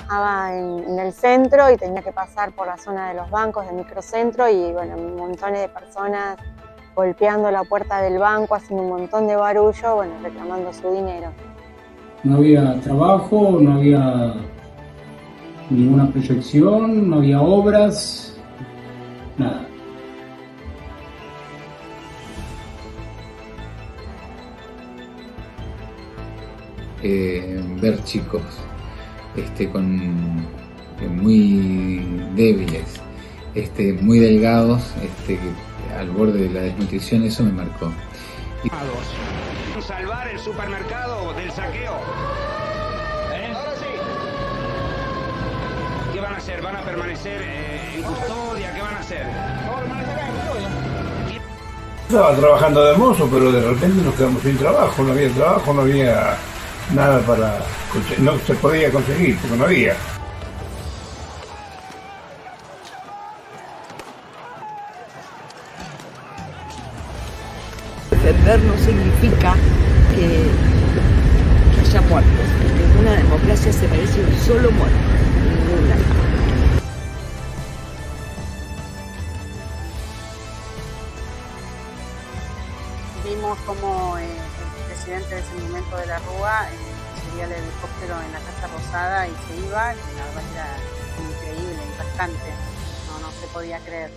trabajaba en el centro y tenía que pasar por la zona de los bancos del microcentro y bueno, montones de personas golpeando la puerta del banco, haciendo un montón de barullo, bueno, reclamando su dinero. No había trabajo, no había ninguna proyección, no había obras, nada. Ver chicos muy débiles, muy delgados, al borde de la desnutrición, eso me marcó. Salvar el supermercado del saqueo. Ahora sí. ¿Qué van a hacer? ¿Van a permanecer en custodia? ¿Qué van a hacer? Estaba trabajando de mozo, pero de repente nos quedamos sin trabajo, no había nada para... no se podía conseguir, porque no había. Defender no significa que haya muertos. Ninguna democracia se merece un solo muerto. Ninguna. Vimos como el presidente de ese momento de la Rúa subía el helicóptero en la Casa Rosada y se iba, y la verdad era increíble, impactante. No se podía creer.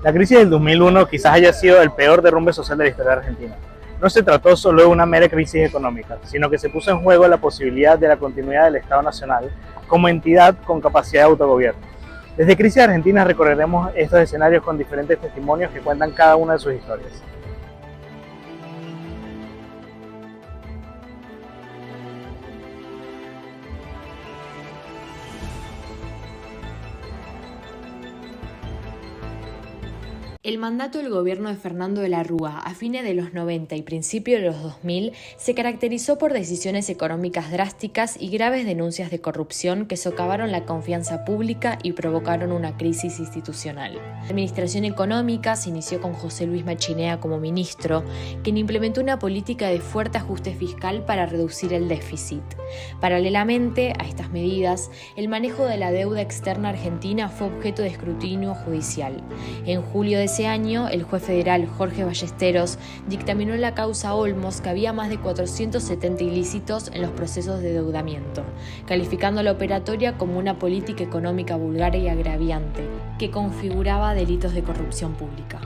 La crisis del 2001 quizás haya sido el peor derrumbe social de la historia de Argentina. No se trató solo de una mera crisis económica, sino que se puso en juego la posibilidad de la continuidad del Estado Nacional como entidad con capacidad de autogobierno. Desde Crisis Argentina recorreremos estos escenarios con diferentes testimonios que cuentan cada una de sus historias. El mandato del gobierno de Fernando de la Rúa a fines de los 90 y principios de los 2000 se caracterizó por decisiones económicas drásticas y graves denuncias de corrupción que socavaron la confianza pública y provocaron una crisis institucional. La administración económica se inició con José Luis Machinea como ministro, quien implementó una política de fuerte ajuste fiscal para reducir el déficit. Paralelamente a estas medidas, el manejo de la deuda externa argentina fue objeto de escrutinio judicial. En julio de ese año, el juez federal Jorge Ballesteros dictaminó la causa Olmos que había más de 470 ilícitos en los procesos de endeudamiento, calificando la operatoria como una política económica vulgar y agraviante, que configuraba delitos de corrupción pública.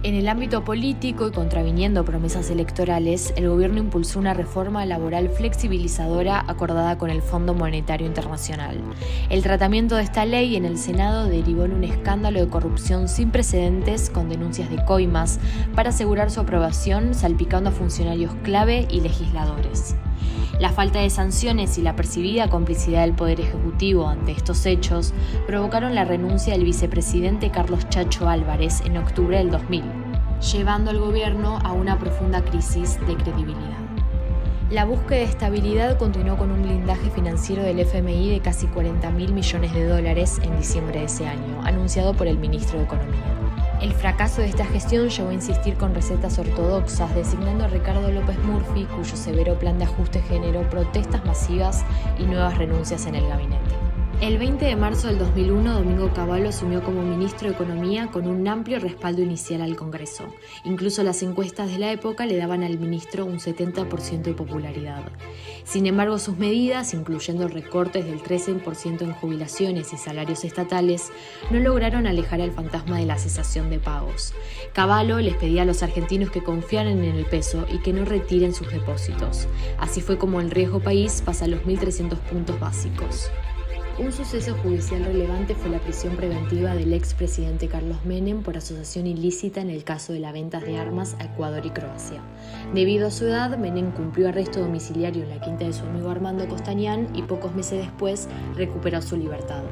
En el ámbito político y contraviniendo promesas electorales, el gobierno impulsó una reforma laboral flexibilizadora acordada con el Fondo Monetario Internacional. El tratamiento de esta ley en el Senado derivó en un escándalo de corrupción sin precedentes con denuncias de coimas para asegurar su aprobación, salpicando a funcionarios clave y legisladores. La falta de sanciones y la percibida complicidad del Poder Ejecutivo ante estos hechos provocaron la renuncia del vicepresidente Carlos Chacho Álvarez en octubre del 2000, llevando al gobierno a una profunda crisis de credibilidad. La búsqueda de estabilidad continuó con un blindaje financiero del FMI de casi 40.000 millones de dólares en diciembre de ese año, anunciado por el ministro de Economía. El fracaso de esta gestión llevó a insistir con recetas ortodoxas, designando a Ricardo López Murphy, cuyo severo plan de ajuste generó protestas masivas y nuevas renuncias en el gabinete. El 20 de marzo del 2001, Domingo Cavallo asumió como ministro de Economía con un amplio respaldo inicial al Congreso. Incluso las encuestas de la época le daban al ministro un 70% de popularidad. Sin embargo, sus medidas, incluyendo recortes del 13% en jubilaciones y salarios estatales, no lograron alejar al fantasma de la cesación de pagos. Cavallo les pedía a los argentinos que confiaran en el peso y que no retiren sus depósitos. Así fue como el riesgo país pasa a los 1.300 puntos básicos. Un suceso judicial relevante fue la prisión preventiva del expresidente Carlos Menem por asociación ilícita en el caso de las ventas de armas a Ecuador y Croacia. Debido a su edad, Menem cumplió arresto domiciliario en la quinta de su amigo Armando Costañán y pocos meses después recuperó su libertad.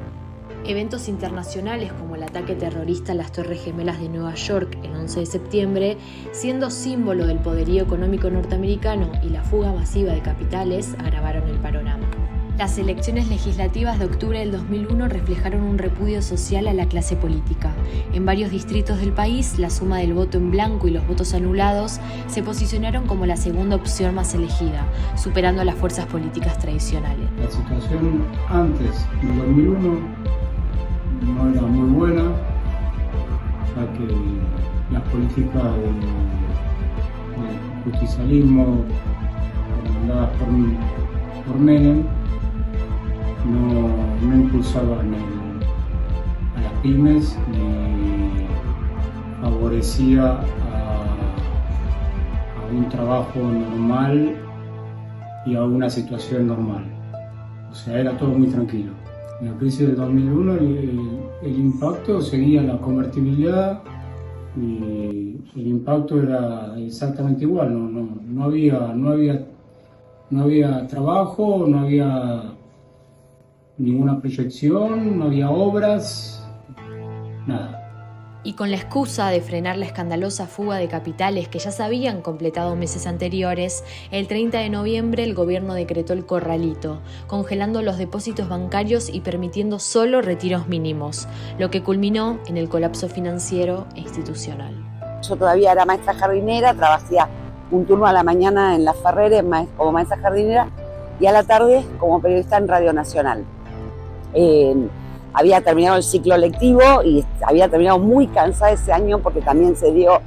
Eventos internacionales como el ataque terrorista a las Torres Gemelas de Nueva York el 11 de septiembre, siendo símbolo del poderío económico norteamericano y la fuga masiva de capitales, agravaron el panorama. Las elecciones legislativas de octubre del 2001 reflejaron un repudio social a la clase política. En varios distritos del país, la suma del voto en blanco y los votos anulados se posicionaron como la segunda opción más elegida, superando a las fuerzas políticas tradicionales. La situación antes del 2001 no era muy buena, ya que las políticas del justicialismo comandadas por Menem no impulsaban a las pymes ni favorecía a un trabajo normal y a una situación normal. O sea, era todo muy tranquilo. En la crisis del 2001 el impacto seguía la convertibilidad y el impacto era exactamente igual. No había trabajo, no había ninguna proyección, no había obras, nada. Y con la excusa de frenar la escandalosa fuga de capitales que ya se habían completado meses anteriores, el 30 de noviembre el gobierno decretó el corralito, congelando los depósitos bancarios y permitiendo solo retiros mínimos, lo que culminó en el colapso financiero e institucional. Yo todavía era maestra jardinera, trabajaba un turno a la mañana en La Ferrere como maestra jardinera y a la tarde como periodista en Radio Nacional. Había terminado el ciclo lectivo y había terminado muy cansada ese año porque también se dio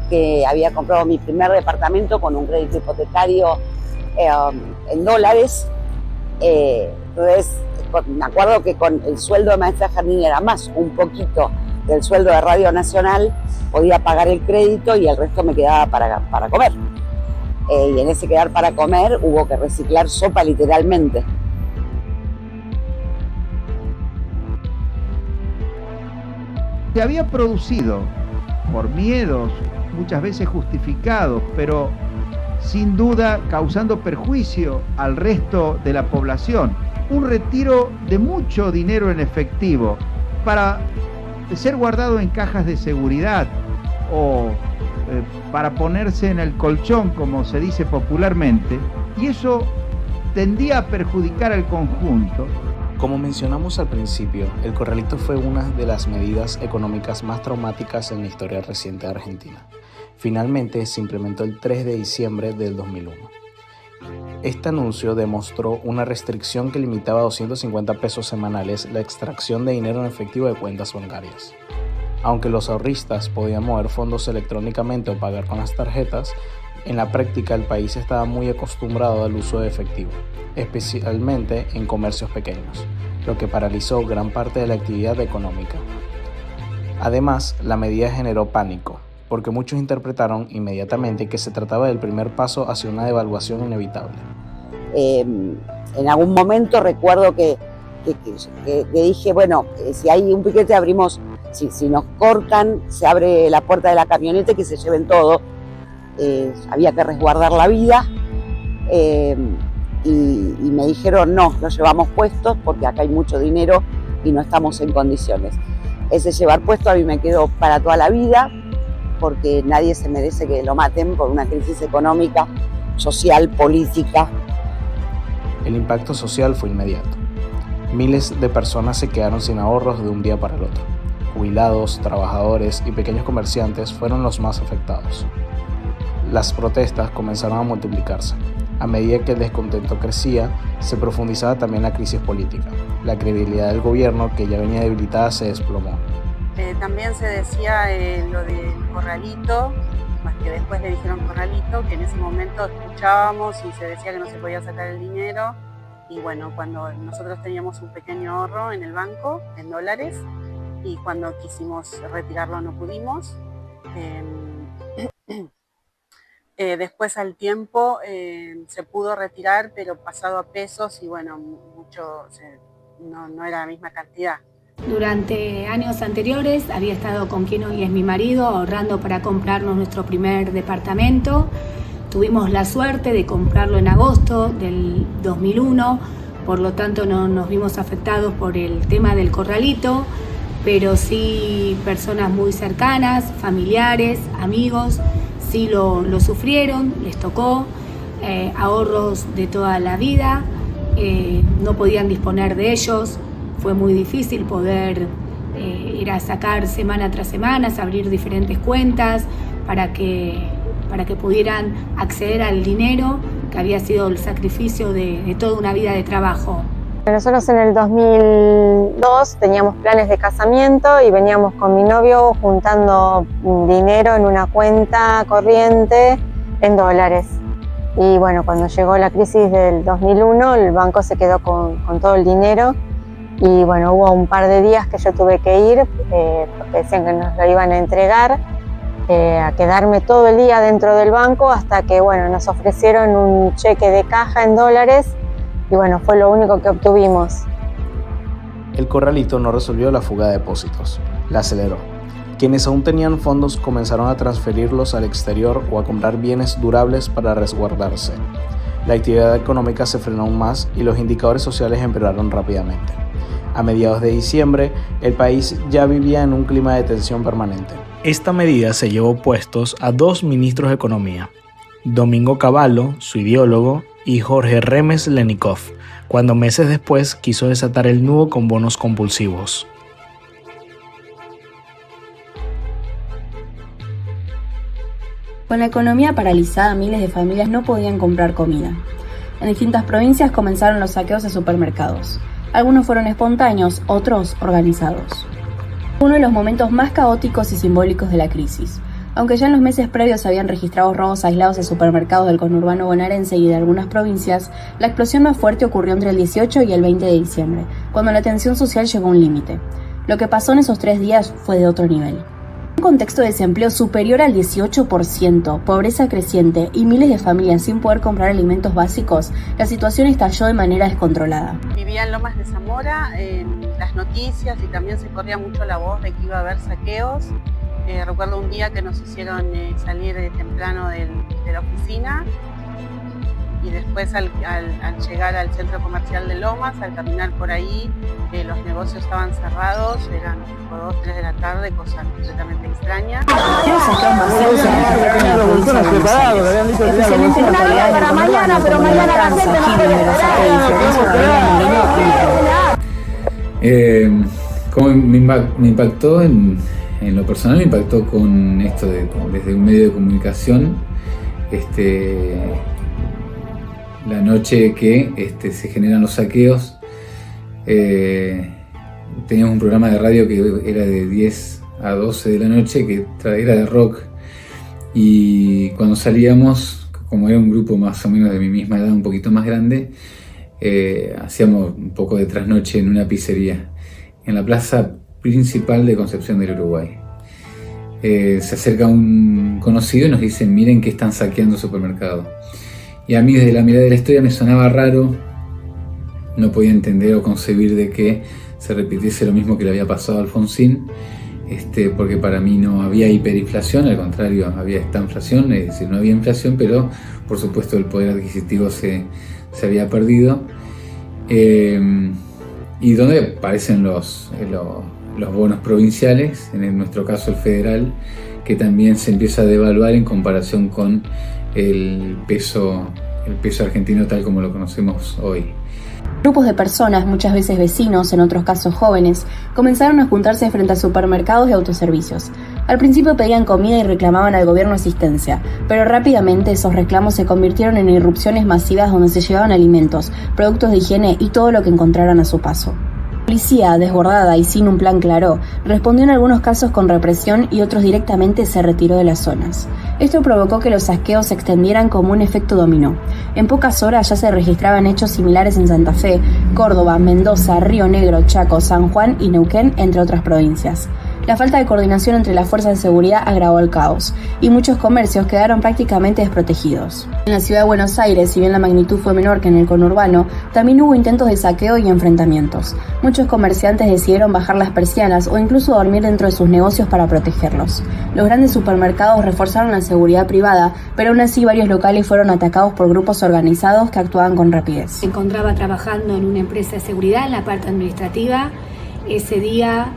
que había comprado mi primer departamento con un crédito hipotecario en dólares. Entonces me acuerdo que con el sueldo de maestra jardinera más un poquito del sueldo de Radio Nacional podía pagar el crédito y el resto me quedaba para comer. Y en ese quedar para comer hubo que reciclar sopa literalmente. Se había producido por miedos muchas veces justificados, pero sin duda causando perjuicio al resto de la población, un retiro de mucho dinero en efectivo para ser guardado en cajas de seguridad o para ponerse en el colchón, como se dice popularmente, y eso tendía a perjudicar al conjunto. Como mencionamos al principio, el corralito fue una de las medidas económicas más traumáticas en la historia reciente de Argentina. Finalmente se implementó el 3 de diciembre del 2001. Este anuncio demostró una restricción que limitaba a 250 pesos semanales la extracción de dinero en efectivo de cuentas bancarias. Aunque los ahorristas podían mover fondos electrónicamente o pagar con las tarjetas, en la práctica el país estaba muy acostumbrado al uso de efectivo, especialmente en comercios pequeños, lo que paralizó gran parte de la actividad económica. Además, la medida generó pánico, porque muchos interpretaron inmediatamente que se trataba del primer paso hacia una devaluación inevitable. En algún momento recuerdo que dije, bueno, si hay un piquete abrimos, si nos cortan, se abre la puerta de la camioneta y que se lleven todo. Había que resguardar la vida y me dijeron no, lo llevamos puestos porque acá hay mucho dinero y no estamos en condiciones. Ese llevar puesto a mí me quedó para toda la vida porque nadie se merece que lo maten por una crisis económica, social, política. El impacto social fue inmediato. Miles de personas se quedaron sin ahorros de un día para el otro. Jubilados, trabajadores y pequeños comerciantes fueron los más afectados. Las protestas comenzaron a multiplicarse. A medida que el descontento crecía, se profundizaba también la crisis política. La credibilidad del gobierno, que ya venía debilitada, se desplomó. También se decía lo del corralito, más que después le dijeron corralito, que en ese momento escuchábamos y se decía que no se podía sacar el dinero. Y bueno, cuando nosotros teníamos un pequeño ahorro en el banco, en dólares, y cuando quisimos retirarlo no pudimos. Después al tiempo se pudo retirar, pero pasado a pesos y bueno, no era la misma cantidad. Durante años anteriores había estado con quien hoy es mi marido ahorrando para comprarnos nuestro primer departamento. Tuvimos la suerte de comprarlo en agosto del 2001 por lo tanto no nos vimos afectados por el tema del corralito, pero sí personas muy cercanas, familiares, amigos, sí lo sufrieron, les tocó, ahorros de toda la vida, no podían disponer de ellos, fue muy difícil poder ir a sacar semana tras semana, abrir diferentes cuentas para que pudieran acceder al dinero que había sido el sacrificio de toda una vida de trabajo. Nosotros en el 2002 teníamos planes de casamiento y veníamos con mi novio juntando dinero en una cuenta corriente en dólares. Y bueno, cuando llegó la crisis del 2001, el banco se quedó con todo el dinero. Y bueno, hubo un par de días que yo tuve que ir, porque decían que nos lo iban a entregar, a quedarme todo el día dentro del banco hasta que bueno, nos ofrecieron un cheque de caja en dólares y bueno, fue lo único que obtuvimos. El corralito no resolvió la fuga de depósitos, la aceleró. Quienes aún tenían fondos comenzaron a transferirlos al exterior o a comprar bienes durables para resguardarse. La actividad económica se frenó aún más y los indicadores sociales empeoraron rápidamente. A mediados de diciembre, el país ya vivía en un clima de tensión permanente. Esta medida se llevó puestos a 2 ministros de Economía, Domingo Cavallo, su ideólogo, y Jorge Remes Lenikov, cuando meses después quiso desatar el nudo con bonos compulsivos. Con la economía paralizada, miles de familias no podían comprar comida. En distintas provincias comenzaron los saqueos a supermercados. Algunos fueron espontáneos, otros organizados. Uno de los momentos más caóticos y simbólicos de la crisis. Aunque ya en los meses previos se habían registrado robos aislados de supermercados del conurbano bonaerense y de algunas provincias, la explosión más fuerte ocurrió entre el 18 y el 20 de diciembre, cuando la tensión social llegó a un límite. Lo que pasó en esos 3 días fue de otro nivel. En un contexto de desempleo superior al 18%, pobreza creciente y miles de familias sin poder comprar alimentos básicos, la situación estalló de manera descontrolada. Vivía en Lomas de Zamora, en las noticias y también se corría mucho la voz de que iba a haber saqueos. Recuerdo un día que nos hicieron salir temprano de la oficina y después al llegar al centro comercial de Lomas, al caminar por ahí, los negocios estaban cerrados, eran 2 o 3 de la tarde, cosa completamente extraña. Los saqueos masivos se registraron en la provincia de Buenos Aires, especialmente en localidades del conurbano como Matanza, Quilmes, Berazategui, Florencio Varela, Molino y Como me impactó en lo personal, me impactó con esto desde un medio de comunicación, la noche que se generan los saqueos. Teníamos un programa de radio que era de 10 a 12 de la noche, que era de rock, y cuando salíamos, como era un grupo más o menos de mi misma edad, un poquito más grande, hacíamos un poco de trasnoche en una pizzería en la plaza principal de Concepción del Uruguay. Se acerca un conocido y nos dice: miren que están saqueando el supermercado. Y a mí, desde la mirada de la historia, me sonaba raro, no podía entender o concebir de que se repitiese lo mismo que le había pasado a Alfonsín, porque para mí no había hiperinflación, al contrario, había estanflación, es decir, no había inflación, pero por supuesto el poder adquisitivo se había perdido. Y donde aparecen los bonos provinciales, en nuestro caso el federal, que también se empieza a devaluar en comparación con el peso argentino tal como lo conocemos hoy. Grupos de personas, muchas veces vecinos, en otros casos jóvenes, comenzaron a juntarse frente a supermercados y autoservicios. Al principio pedían comida y reclamaban al gobierno asistencia, pero rápidamente esos reclamos se convirtieron en irrupciones masivas donde se llevaban alimentos, productos de higiene y todo lo que encontraran a su paso. La policía, desbordada y sin un plan claro, respondió en algunos casos con represión y otros directamente se retiró de las zonas. Esto provocó que los saqueos se extendieran como un efecto dominó. En pocas horas ya se registraban hechos similares en Santa Fe, Córdoba, Mendoza, Río Negro, Chaco, San Juan y Neuquén, entre otras provincias. La falta de coordinación entre las fuerzas de seguridad agravó el caos, y muchos comercios quedaron prácticamente desprotegidos. En la ciudad de Buenos Aires, si bien la magnitud fue menor que en el conurbano, también hubo intentos de saqueo y enfrentamientos. Muchos comerciantes decidieron bajar las persianas o incluso dormir dentro de sus negocios para protegerlos. Los grandes supermercados reforzaron la seguridad privada, pero aún así varios locales fueron atacados por grupos organizados que actuaban con rapidez. Me encontraba trabajando en una empresa de seguridad en la parte administrativa. Ese día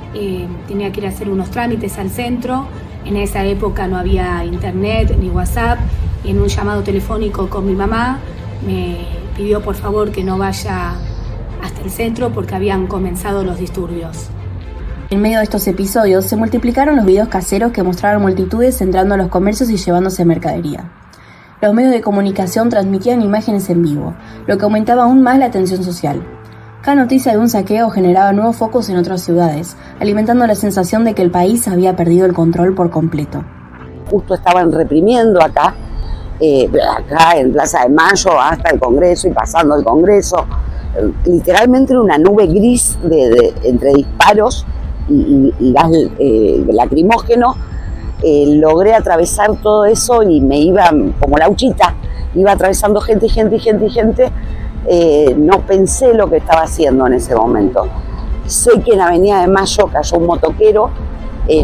tenía que ir a hacer unos trámites al centro. En esa época no había internet ni WhatsApp. Y en un llamado telefónico con mi mamá me pidió por favor que no vaya hasta el centro porque habían comenzado los disturbios. En medio de estos episodios se multiplicaron los videos caseros que mostraron multitudes entrando a los comercios y llevándose mercadería. Los medios de comunicación transmitían imágenes en vivo, lo que aumentaba aún más la tensión social. Cada noticia de un saqueo generaba nuevos focos en otras ciudades, alimentando la sensación de que el país había perdido el control por completo. Justo estaban reprimiendo acá en Plaza de Mayo hasta el Congreso y pasando el Congreso. Literalmente era una nube gris entre disparos y gas lacrimógeno. Logré atravesar todo eso y me iba como lauchita, iba atravesando gente. No pensé lo que estaba haciendo en ese momento. Sé que en Avenida de Mayo cayó un motoquero,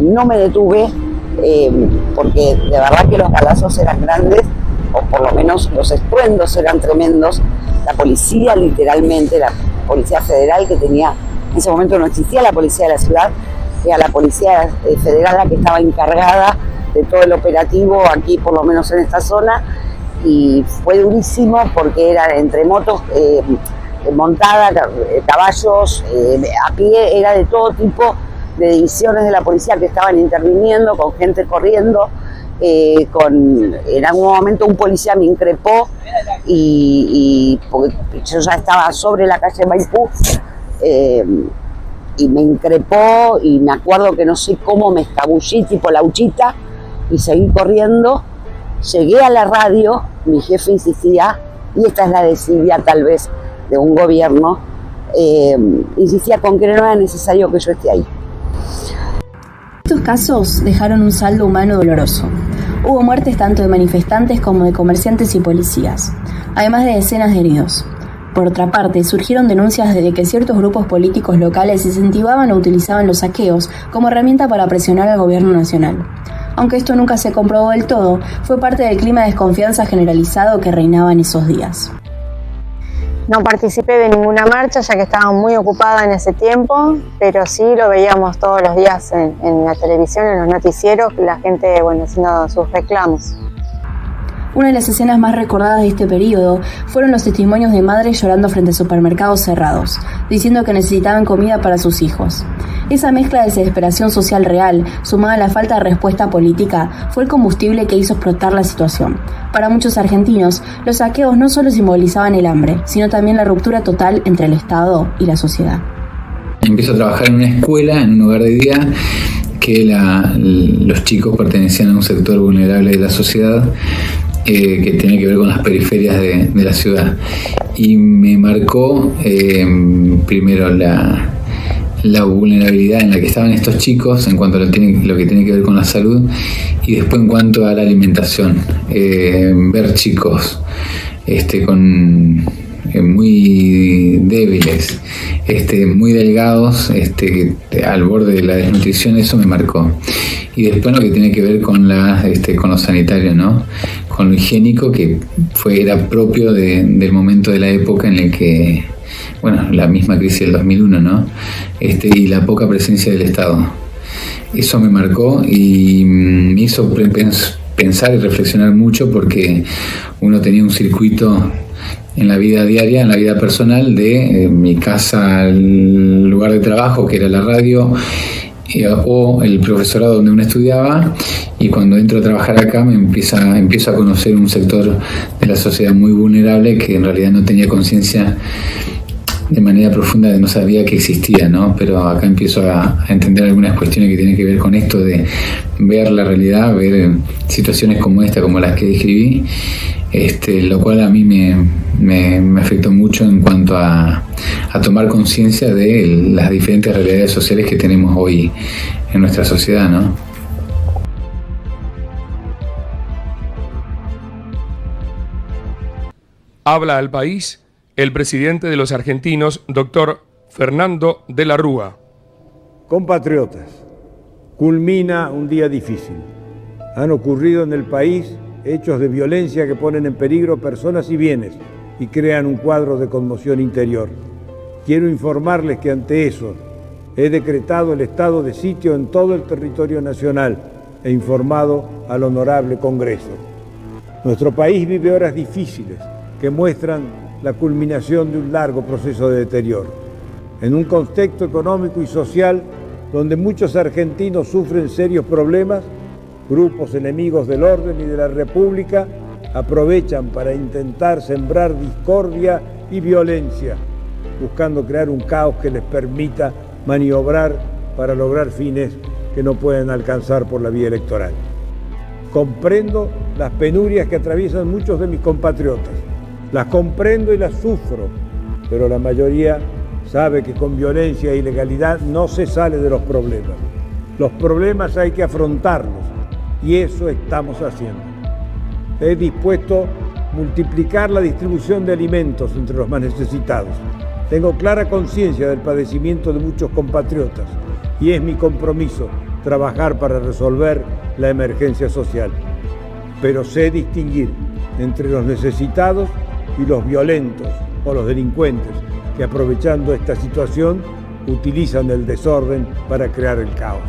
no me detuve porque de verdad que los balazos eran grandes, o por lo menos los estruendos eran tremendos. La policía, literalmente, la Policía Federal que tenía, en ese momento no existía la policía de la ciudad, era la Policía Federal la que estaba encargada de todo el operativo aquí, por lo menos en esta zona. Y fue durísimo porque era entre motos montadas, caballos, a pie, era de todo tipo de divisiones de la policía que estaban interviniendo, con gente corriendo. En algún momento un policía me increpó y porque yo ya estaba sobre la calle Maipú y me increpó y me acuerdo que no sé cómo me escabullí tipo lauchita y seguí corriendo. Llegué a la radio, mi jefe insistía, y esta es la desidia tal vez de un gobierno, insistía con que no era necesario que yo esté ahí. Estos casos dejaron un saldo humano doloroso. Hubo muertes tanto de manifestantes como de comerciantes y policías, además de decenas de heridos. Por otra parte, surgieron denuncias de que ciertos grupos políticos locales incentivaban o utilizaban los saqueos como herramienta para presionar al gobierno nacional. Aunque esto nunca se comprobó del todo, fue parte del clima de desconfianza generalizado que reinaba en esos días. No participé de ninguna marcha ya que estaba muy ocupada en ese tiempo, pero sí lo veíamos todos los días en la televisión, en los noticieros, la gente haciendo sus reclamos. Una de las escenas más recordadas de este periodo fueron los testimonios de madres llorando frente a supermercados cerrados, diciendo que necesitaban comida para sus hijos. Esa mezcla de desesperación social real, sumada a la falta de respuesta política, fue el combustible que hizo explotar la situación. Para muchos argentinos, los saqueos no solo simbolizaban el hambre, sino también la ruptura total entre el Estado y la sociedad. Empiezo a trabajar en una escuela, en un hogar de día, que los chicos pertenecían a un sector vulnerable de la sociedad, que tiene que ver con las periferias de la ciudad. Y me marcó primero la vulnerabilidad en la que estaban estos chicos en cuanto a lo que tiene que ver con la salud, y después en cuanto a la alimentación. Ver chicos muy débiles, muy delgados, al borde de la desnutrición, eso me marcó. Y después lo que tiene que ver con lo sanitario, ¿no? Con lo higiénico, que era propio del momento de la época en el que, la misma crisis del 2001, ¿no? Y la poca presencia del Estado. Eso me marcó y me hizo pensar y reflexionar mucho, porque uno tenía un circuito en la vida diaria, en la vida personal, de mi casa al lugar de trabajo, que era la radio, o el profesorado donde uno estudiaba, y cuando entro a trabajar acá empiezo a conocer un sector de la sociedad muy vulnerable que en realidad no tenía conciencia de manera profunda no sabía que existía, ¿no? Pero acá empiezo a entender algunas cuestiones que tienen que ver con esto de ver la realidad, ver situaciones como esta, como las que describí, lo cual a mí me afectó mucho en cuanto a tomar conciencia de las diferentes realidades sociales que tenemos hoy en nuestra sociedad, ¿no? Habla al país el presidente de los argentinos, doctor Fernando de la Rúa. Compatriotas, culmina un día difícil. Han ocurrido en el país hechos de violencia que ponen en peligro personas y bienes y crean un cuadro de conmoción interior. Quiero informarles que ante eso he decretado el estado de sitio en todo el territorio nacional e informado al Honorable Congreso. Nuestro país vive horas difíciles que muestran la culminación de un largo proceso de deterioro. En un contexto económico y social donde muchos argentinos sufren serios problemas, grupos enemigos del orden y de la República aprovechan para intentar sembrar discordia y violencia, buscando crear un caos que les permita maniobrar para lograr fines que no pueden alcanzar por la vía electoral. Comprendo las penurias que atraviesan muchos de mis compatriotas. Las comprendo y las sufro, pero la mayoría sabe que con violencia e ilegalidad no se sale de los problemas. Los problemas hay que afrontarlos y eso estamos haciendo. He dispuesto multiplicar la distribución de alimentos entre los más necesitados. Tengo clara conciencia del padecimiento de muchos compatriotas y es mi compromiso trabajar para resolver la emergencia social. Pero sé distinguir entre los necesitados y los violentos o los delincuentes que, aprovechando esta situación, utilizan el desorden para crear el caos.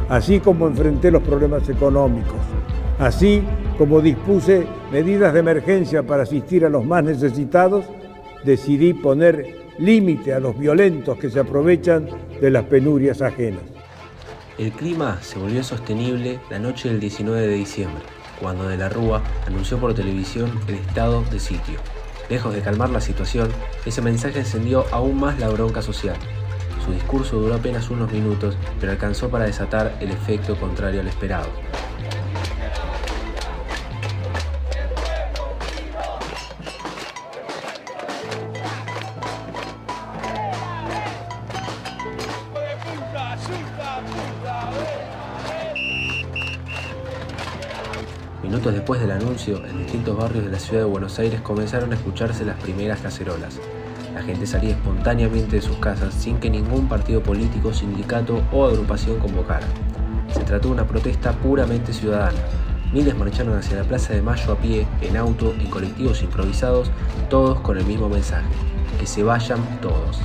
Así como enfrenté los problemas económicos, así como dispuse medidas de emergencia para asistir a los más necesitados, decidí poner límite a los violentos que se aprovechan de las penurias ajenas. El clima se volvió insostenible la noche del 19 de diciembre, cuando De la Rúa anunció por televisión el estado de sitio. Lejos de calmar la situación, ese mensaje encendió aún más la bronca social. Su discurso duró apenas unos minutos, pero alcanzó para desatar el efecto contrario al esperado. Minutos después del anuncio, en distintos barrios de la ciudad de Buenos Aires comenzaron a escucharse las primeras cacerolas. La gente salía espontáneamente de sus casas sin que ningún partido político, sindicato o agrupación convocara. Se trató de una protesta puramente ciudadana. Miles marcharon hacia la Plaza de Mayo a pie, en auto, en colectivos improvisados, todos con el mismo mensaje: que se vayan todos.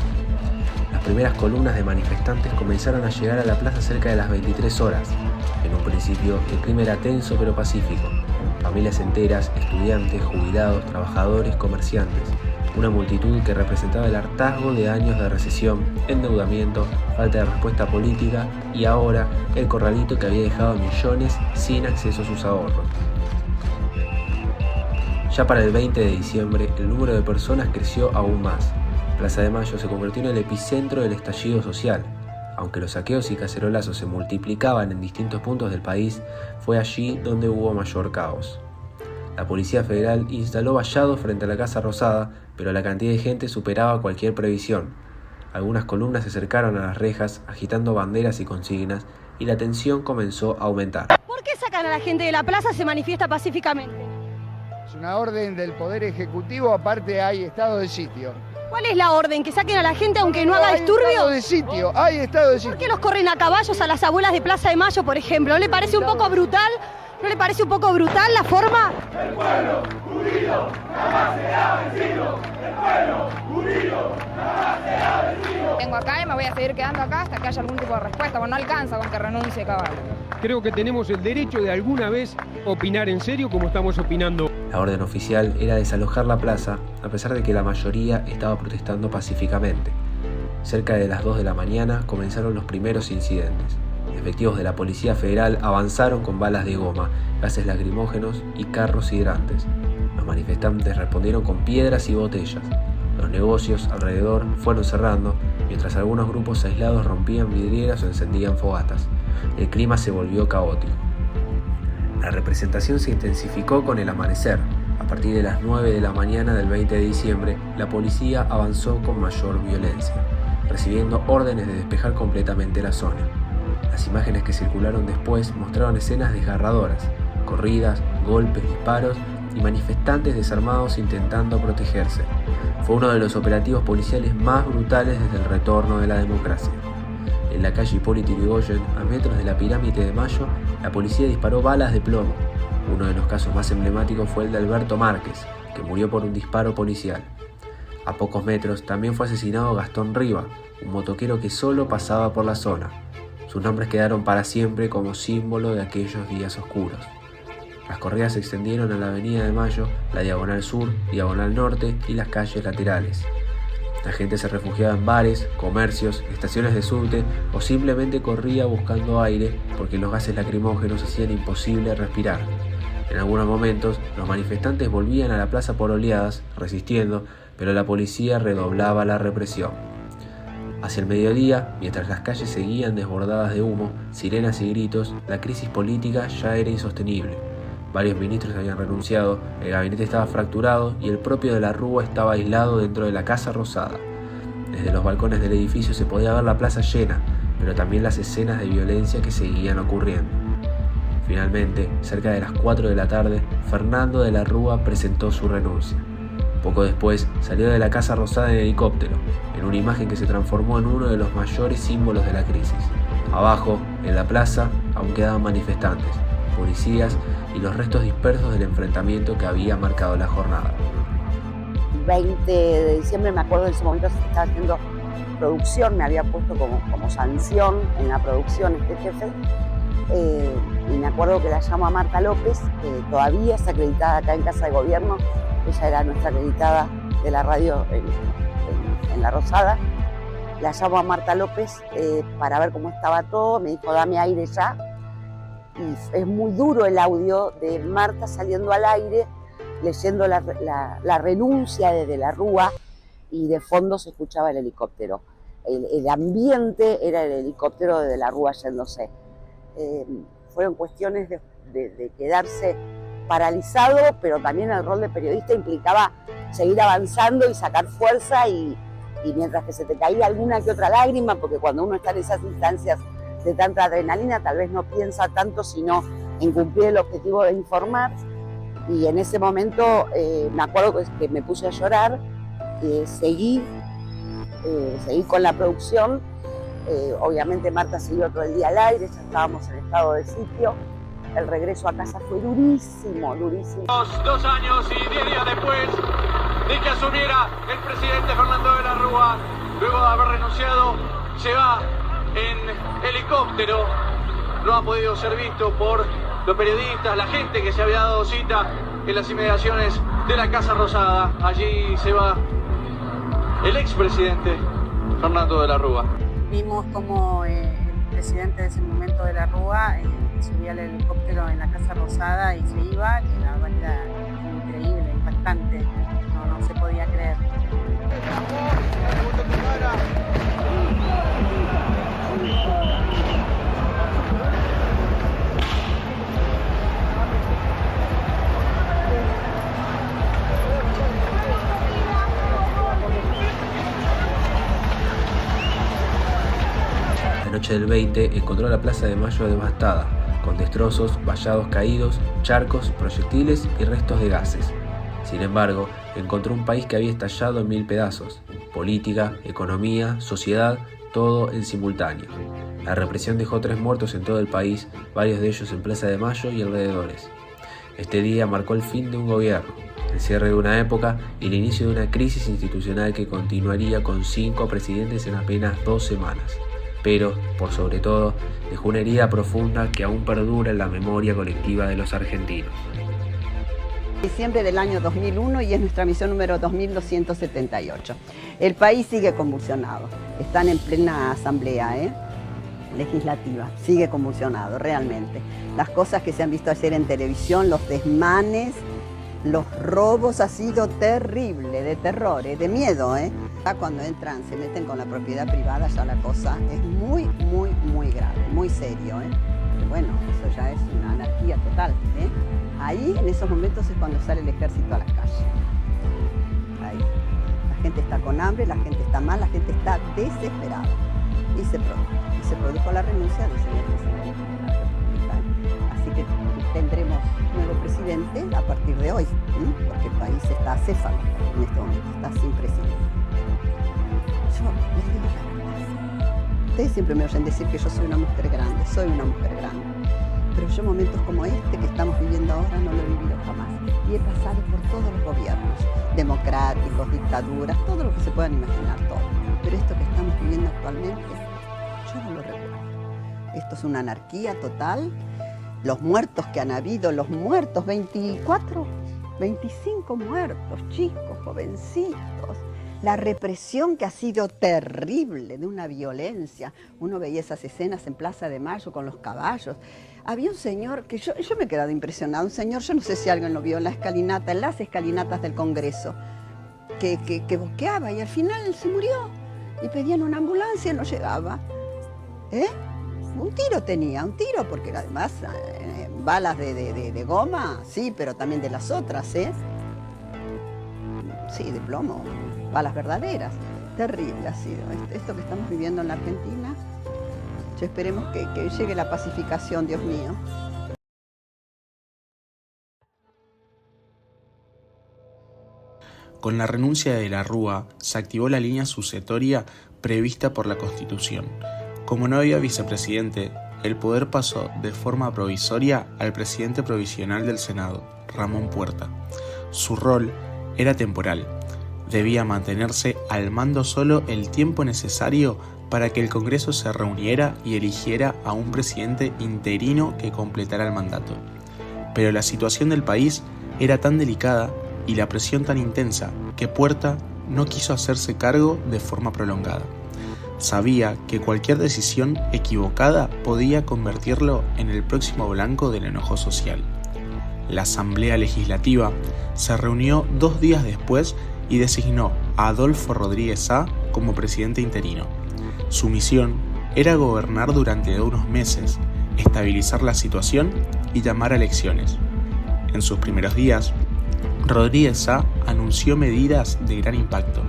Las primeras columnas de manifestantes comenzaron a llegar a la plaza cerca de las 23 horas. En un principio, el clima era tenso pero pacífico. Familias enteras, estudiantes, jubilados, trabajadores, comerciantes. Una multitud que representaba el hartazgo de años de recesión, endeudamiento, falta de respuesta política y ahora el corralito que había dejado a millones sin acceso a sus ahorros. Ya para el 20 de diciembre, el número de personas creció aún más. Plaza de Mayo se convirtió en el epicentro del estallido social. Aunque los saqueos y cacerolazos se multiplicaban en distintos puntos del país, fue allí donde hubo mayor caos. La Policía Federal instaló vallados frente a la Casa Rosada, pero la cantidad de gente superaba cualquier previsión. Algunas columnas se acercaron a las rejas, agitando banderas y consignas, y la tensión comenzó a aumentar. ¿Por qué sacan a la gente de la plaza? Se manifiesta pacíficamente. Es una orden del Poder Ejecutivo, aparte hay estado de sitio. ¿Cuál es la orden? ¿Que saquen a la gente aunque no haga disturbio? Hay estado de sitio. ¿Por qué los corren a caballos a las abuelas de Plaza de Mayo, por ejemplo? ¿No le parece un poco brutal? ¿No le parece un poco brutal la forma? El pueblo unido jamás será vencido. El pueblo unido jamás será vencido. Vengo acá y me voy a seguir quedando acá hasta que haya algún tipo de respuesta, porque no alcanza con que renuncie Caballo. Creo que tenemos el derecho de alguna vez opinar en serio como estamos opinando. La orden oficial era desalojar la plaza, a pesar de que la mayoría estaba protestando pacíficamente. Cerca de las 2 de la mañana comenzaron los primeros incidentes. Efectivos de la Policía Federal avanzaron con balas de goma, gases lacrimógenos y carros hidrantes. Los manifestantes respondieron con piedras y botellas. Los negocios alrededor fueron cerrando, mientras algunos grupos aislados rompían vidrieras o encendían fogatas. El clima se volvió caótico. La representación se intensificó con el amanecer. A partir de las 9 de la mañana del 20 de diciembre, la policía avanzó con mayor violencia, recibiendo órdenes de despejar completamente la zona. Las imágenes que circularon después mostraron escenas desgarradoras, corridas, golpes, disparos y manifestantes desarmados intentando protegerse. Fue uno de los operativos policiales más brutales desde el retorno de la democracia. En la calle Hipólito Yrigoyen, a metros de la Pirámide de Mayo, la policía disparó balas de plomo. Uno de los casos más emblemáticos fue el de Alberto Márquez, que murió por un disparo policial. A pocos metros también fue asesinado Gastón Riva, un motoquero que solo pasaba por la zona. Sus nombres quedaron para siempre como símbolo de aquellos días oscuros. Las corridas se extendieron a la Avenida de Mayo, la Diagonal Sur, Diagonal Norte y las calles laterales. La gente se refugiaba en bares, comercios, estaciones de subte o simplemente corría buscando aire porque los gases lacrimógenos hacían imposible respirar. En algunos momentos, los manifestantes volvían a la plaza por oleadas, resistiendo, pero la policía redoblaba la represión. Hacia el mediodía, mientras las calles seguían desbordadas de humo, sirenas y gritos, la crisis política ya era insostenible. Varios ministros habían renunciado, el gabinete estaba fracturado y el propio de la Rúa estaba aislado dentro de la Casa Rosada. Desde los balcones del edificio se podía ver la plaza llena, pero también las escenas de violencia que seguían ocurriendo. Finalmente, cerca de las 4 de la tarde, Fernando de la Rúa presentó su renuncia. Poco después, salió de la Casa Rosada en helicóptero, en una imagen que se transformó en uno de los mayores símbolos de la crisis. Abajo, en la plaza, aún quedaban manifestantes, policías y los restos dispersos del enfrentamiento que había marcado la jornada. El 20 de diciembre, me acuerdo, en ese momento se estaba haciendo producción, me había puesto como sanción en la producción este jefe, y me acuerdo que la llamo a Marta López, que todavía está acreditada acá en Casa de Gobierno. Ella era nuestra acreditada de la radio en La Rosada. La llamo a Marta López para ver cómo estaba todo, me dijo dame aire ya, y es muy duro el audio de Marta saliendo al aire, leyendo la renuncia de la Rúa, y de fondo se escuchaba el helicóptero. El ambiente era el helicóptero de la Rúa yéndose. Fueron cuestiones de quedarse paralizado, pero también el rol de periodista implicaba seguir avanzando y sacar fuerza, y mientras que se te caía alguna que otra lágrima, porque cuando uno está en esas instancias de tanta adrenalina tal vez no piensa tanto sino en cumplir el objetivo de informar, y en ese momento me acuerdo que me puse a llorar, seguí con la producción. Obviamente Marta siguió todo el día al aire, ya estábamos en estado de sitio. El regreso a casa fue durísimo, durísimo. 2 años y 10 días después de que asumiera el presidente Fernando de la Rúa, luego de haber renunciado, se va en helicóptero. No ha podido ser visto por los periodistas, la gente que se había dado cita en las inmediaciones de la Casa Rosada. Allí se va el expresidente Fernando de la Rúa. Vimos como el presidente de ese momento de la Rúa subía el helicóptero en la Casa Rosada y se iba, y la verdad era increíble, impactante, no se podía creer. La noche del 20 encontró la Plaza de Mayo devastada, con destrozos, vallados caídos, charcos, proyectiles y restos de gases. Sin embargo, encontró un país que había estallado en 1000 pedazos: política, economía, sociedad, todo en simultáneo. La represión dejó 3 muertos en todo el país, varios de ellos en Plaza de Mayo y alrededores. Este día marcó el fin de un gobierno, el cierre de una época y el inicio de una crisis institucional que continuaría con 5 presidentes en apenas 2 semanas. Pero, por sobre todo, dejó una herida profunda que aún perdura en la memoria colectiva de los argentinos. Diciembre del año 2001 y es nuestra misión número 2278. El país sigue convulsionado, están en plena asamblea legislativa, sigue convulsionado realmente. Las cosas que se han visto ayer en televisión, los desmanes, Los robos ha sido terrible, de terror, de miedo. Ya cuando entran, se meten con la propiedad privada, ya la cosa es muy, muy, muy grave, muy serio. Pero bueno, eso ya es una anarquía total. Ahí, en esos momentos, es cuando sale el ejército a la calle. Ahí. La gente está con hambre, la gente está mal, la gente está desesperada. Y se produjo la renuncia del señor presidente de la República. Así que tendremos nuevo presidente a partir de hoy, porque el país está acéfalo en este momento, está sin presidente. Yo les digo la verdad. Ustedes siempre me oyen decir que yo soy una mujer grande, pero yo momentos como este que estamos viviendo ahora no lo he vivido jamás. Y he pasado por todos los gobiernos, democráticos, dictaduras, todo lo que se puedan imaginar, todo. Pero esto que estamos viviendo actualmente, yo no lo recuerdo. Esto es una anarquía total. Los muertos que han habido, 24, 25 muertos, chicos, jovencitos. La represión que ha sido terrible, de una violencia. Uno veía esas escenas en Plaza de Mayo con los caballos. Había un señor que yo me he quedado impresionada, un señor, yo no sé si alguien lo vio en las escalinatas del Congreso, que boqueaba y al final se murió. Y pedían una ambulancia y no llegaba. Un tiro, porque además balas de goma, sí, pero también de las otras, Sí, de plomo, balas verdaderas. Terrible ha sido esto que estamos viviendo en la Argentina. Yo esperemos que llegue la pacificación, Dios mío. Con la renuncia de la Rúa, se activó la línea sucesoria prevista por la Constitución. Como no había vicepresidente, el poder pasó de forma provisoria al presidente provisional del Senado, Ramón Puerta. Su rol era temporal. Debía mantenerse al mando solo el tiempo necesario para que el Congreso se reuniera y eligiera a un presidente interino que completara el mandato. Pero la situación del país era tan delicada y la presión tan intensa que Puerta no quiso hacerse cargo de forma prolongada. Sabía que cualquier decisión equivocada podía convertirlo en el próximo blanco del enojo social. La Asamblea Legislativa se reunió 2 días después y designó a Adolfo Rodríguez Sá como presidente interino. Su misión era gobernar durante unos meses, estabilizar la situación y llamar a elecciones. En sus primeros días, Rodríguez Sá anunció medidas de gran impacto,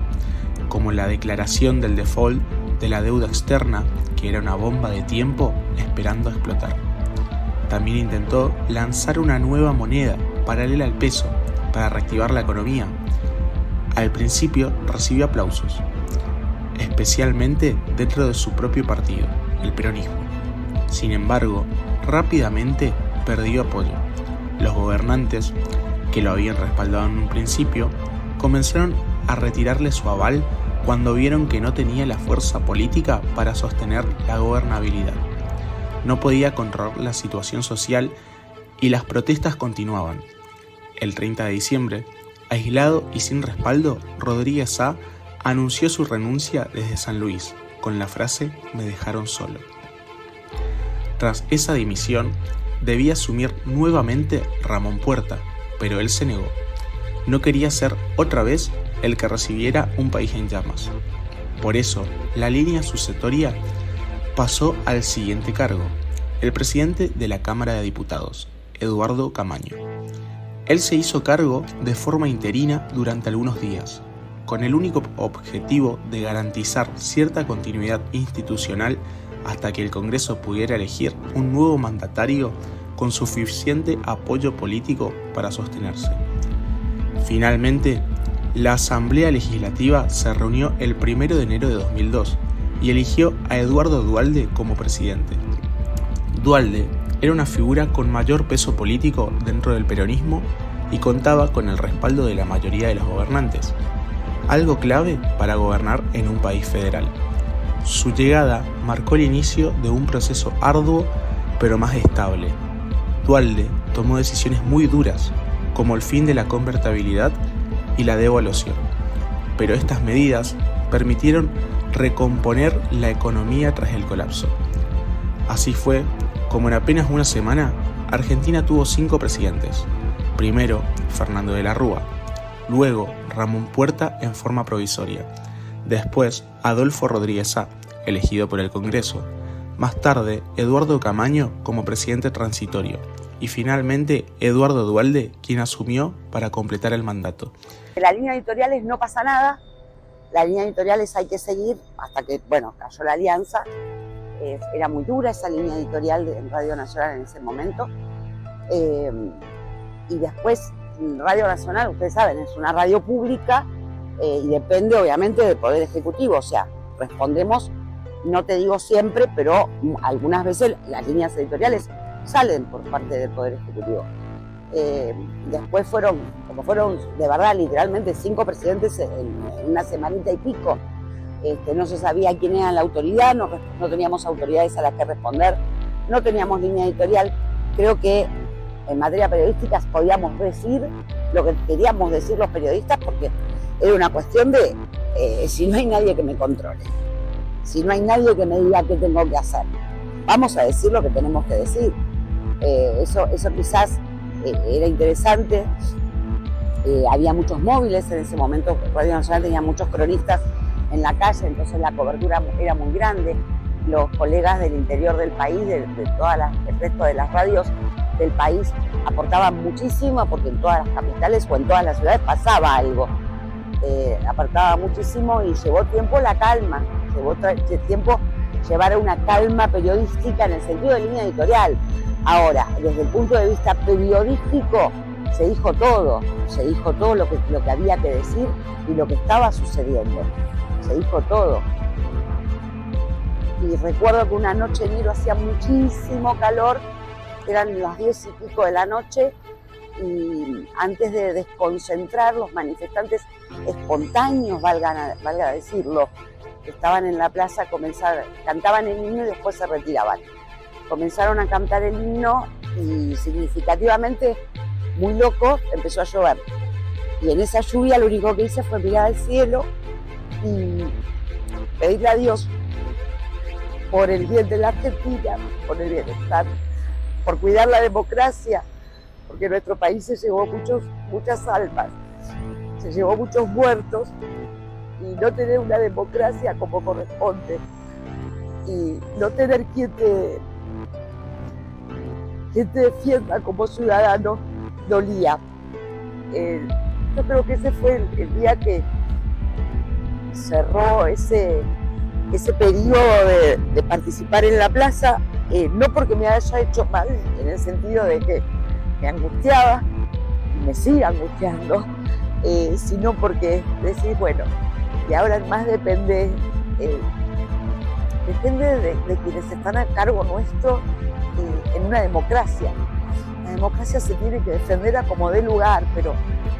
como la declaración del default de la deuda externa, que era una bomba de tiempo esperando explotar. También intentó lanzar una nueva moneda paralela al peso para reactivar la economía. Al principio recibió aplausos, especialmente dentro de su propio partido, el peronismo. Sin embargo, rápidamente perdió apoyo. Los gobernantes, que lo habían respaldado en un principio, comenzaron a retirarle su aval cuando vieron que no tenía la fuerza política para sostener la gobernabilidad. No podía controlar la situación social y las protestas continuaban. El 30 de diciembre, aislado y sin respaldo, Rodríguez Sá anunció su renuncia desde San Luis, con la frase "me dejaron solo". Tras esa dimisión, debía asumir nuevamente Ramón Puerta, pero él se negó. No quería ser otra vez el que recibiera un país en llamas. Por eso, la línea sucesoria pasó al siguiente cargo, el presidente de la Cámara de Diputados, Eduardo Camaño. Él se hizo cargo de forma interina durante algunos días, con el único objetivo de garantizar cierta continuidad institucional hasta que el Congreso pudiera elegir un nuevo mandatario con suficiente apoyo político para sostenerse. Finalmente, la Asamblea Legislativa se reunió el 1 de enero de 2002 y eligió a Eduardo Duhalde como presidente. Duhalde era una figura con mayor peso político dentro del peronismo y contaba con el respaldo de la mayoría de los gobernantes, algo clave para gobernar en un país federal. Su llegada marcó el inicio de un proceso arduo pero más estable. Duhalde tomó decisiones muy duras, como el fin de la convertibilidad y la devaluación, pero estas medidas permitieron recomponer la economía tras el colapso. Así fue como en apenas una semana, Argentina tuvo 5 presidentes. Primero, Fernando de la Rúa, luego Ramón Puerta en forma provisoria, después Adolfo Rodríguez Sá, elegido por el Congreso, más tarde Eduardo Camaño como presidente transitorio y finalmente Eduardo Duhalde, quien asumió para completar el mandato. La línea editorial es no pasa nada, la línea editorial es hay que seguir hasta que, bueno, cayó la alianza. Era muy dura esa línea editorial en Radio Nacional en ese momento. Y después Radio Nacional, ustedes saben, es una radio pública y depende obviamente del Poder Ejecutivo, o sea, respondemos, no te digo siempre, pero algunas veces las líneas editoriales salen por parte del Poder Ejecutivo. Después fueron de verdad literalmente 5 presidentes en una semanita y pico. No se sabía quién era la autoridad, no teníamos autoridades a las que responder, no teníamos línea editorial. Creo que en materia periodística podíamos decir lo que queríamos decir los periodistas, porque era una cuestión de si no hay nadie que me controle, si no hay nadie que me diga qué tengo que hacer, vamos a decir lo que tenemos que decir. Eso quizás era interesante. Había muchos móviles en ese momento, Radio Nacional tenía muchos cronistas en la calle, entonces la cobertura era muy grande. Los colegas del interior del país, del resto de las radios del país, aportaban muchísimo, porque en todas las capitales o en todas las ciudades pasaba algo. Aportaba muchísimo y llevó tiempo la calma, llevó tiempo llevar una calma periodística en el sentido de línea editorial. Ahora, desde el punto de vista periodístico, se dijo todo lo que había que decir y lo que estaba sucediendo. Se dijo todo. Y recuerdo que una noche en enero hacía muchísimo calor, eran las 10 y pico de la noche, y antes de desconcentrar, los manifestantes espontáneos, valga decirlo, que estaban en la plaza, cantaban el himno y después se retiraban. Comenzaron a cantar el himno y significativamente, muy loco, empezó a llover. Y en esa lluvia lo único que hice fue mirar al cielo y pedirle a Dios por el bien de la Argentina, por el bienestar, por cuidar la democracia, porque nuestro país se llevó muchas almas, se llevó muchos muertos, y no tener una democracia como corresponde, y no tener quien te defienda como ciudadano, dolía. Yo creo que ese fue el día que cerró ese periodo de participar en la plaza, no porque me haya hecho mal, en el sentido de que me angustiaba, y me sigue angustiando, sino porque decís, bueno, y ahora en más depende de quienes están a cargo nuestro en una democracia. La democracia se tiene que defender a como dé lugar, pero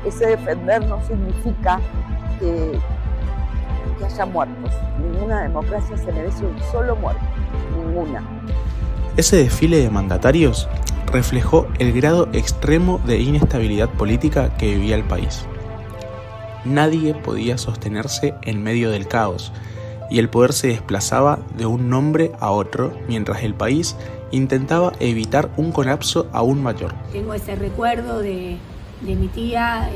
ese defender no significa que haya muertos. Ninguna democracia se merece un solo muerto, ninguna. Ese desfile de mandatarios reflejó el grado extremo de inestabilidad política que vivía el país. Nadie podía sostenerse en medio del caos, y el poder se desplazaba de un nombre a otro, mientras el país intentaba evitar un colapso aún mayor. Tengo ese recuerdo de mi tía,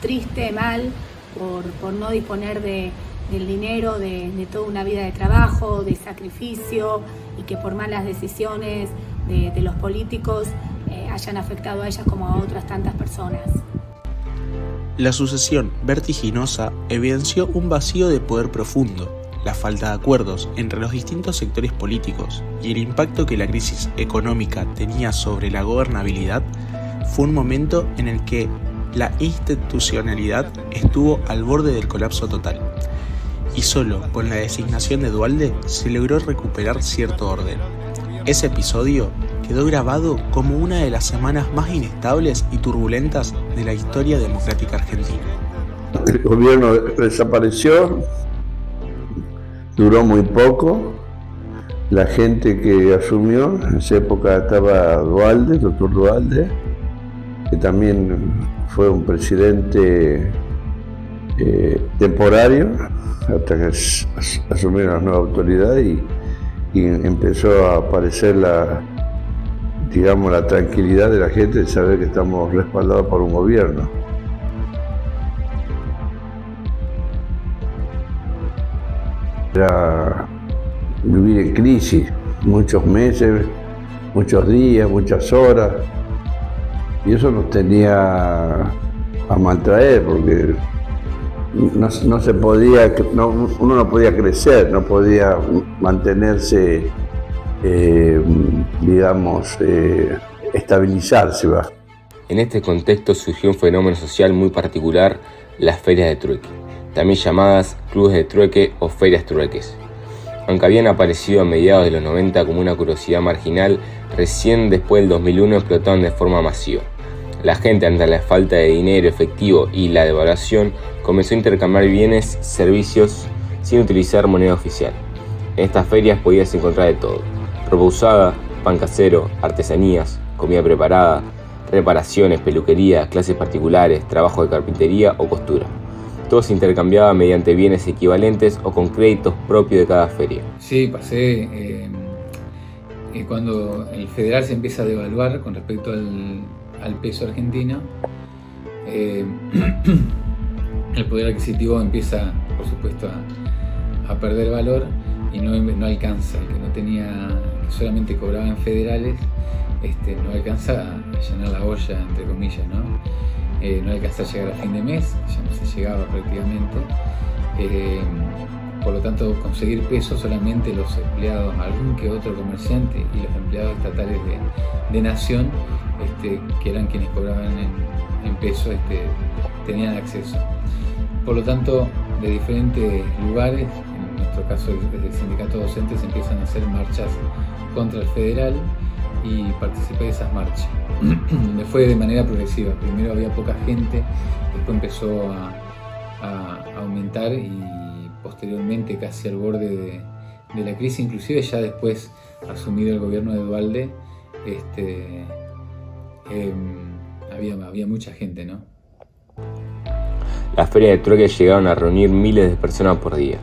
triste, mal, por no disponer del dinero, de toda una vida de trabajo, de sacrificio, y que por malas decisiones de los políticos hayan afectado a ella como a otras tantas personas. La sucesión vertiginosa evidenció un vacío de poder profundo, la falta de acuerdos entre los distintos sectores políticos y el impacto que la crisis económica tenía sobre la gobernabilidad. Fue un momento en el que la institucionalidad estuvo al borde del colapso total, y solo con la designación de Duhalde se logró recuperar cierto orden. Ese episodio quedó grabado como una de las semanas más inestables y turbulentas de la historia democrática argentina. El gobierno desapareció, duró muy poco. La gente que asumió, en esa época estaba Duhalde, el doctor Duhalde, que también fue un presidente temporario, hasta que asumieron las nuevas autoridades y empezó a aparecer digamos, la tranquilidad de la gente de saber que estamos respaldados por un gobierno. Era vivir en crisis, muchos meses, muchos días, muchas horas, y eso nos tenía a maltraer porque no se podía, uno no podía crecer, no podía mantenerse, digamos, estabilizarse. ¿va? En este contexto surgió un fenómeno social muy particular, las ferias de trueque, también llamadas clubes de trueque o ferias trueques. Aunque habían aparecido a mediados de los 90 como una curiosidad marginal, recién después del 2001 explotaron de forma masiva. La gente, ante la falta de dinero efectivo y la devaluación, comenzó a intercambiar bienes, servicios, sin utilizar moneda oficial. En estas ferias podías encontrar de todo: ropa usada, pan casero, artesanías, comida preparada, reparaciones, peluquería, clases particulares, trabajo de carpintería o costura. Todo se intercambiaba mediante bienes equivalentes o con créditos propios de cada feria. Sí, pasé cuando el federal se empieza a devaluar con respecto al peso argentino, el poder adquisitivo empieza, por supuesto, a perder valor y no alcanza. El que no tenía, que solamente cobraba en federales, no alcanza a llenar la olla, entre comillas, ¿no? No alcanza a llegar a fin de mes, ya no se llegaba prácticamente. Por lo tanto, conseguir pesos solamente los empleados, algún que otro comerciante y los empleados estatales de Nación, que eran quienes cobraban en pesos, tenían acceso. Por lo tanto, de diferentes lugares, en nuestro caso desde el sindicato docente, se empiezan a hacer marchas contra el federal y participé de esas marchas, donde fue de manera progresiva. Primero había poca gente, después empezó a aumentar y posteriormente, casi al borde de la crisis, inclusive ya después asumido el gobierno de Duhalde, había mucha gente, ¿no? Las ferias de trueque llegaron a reunir miles de personas por día.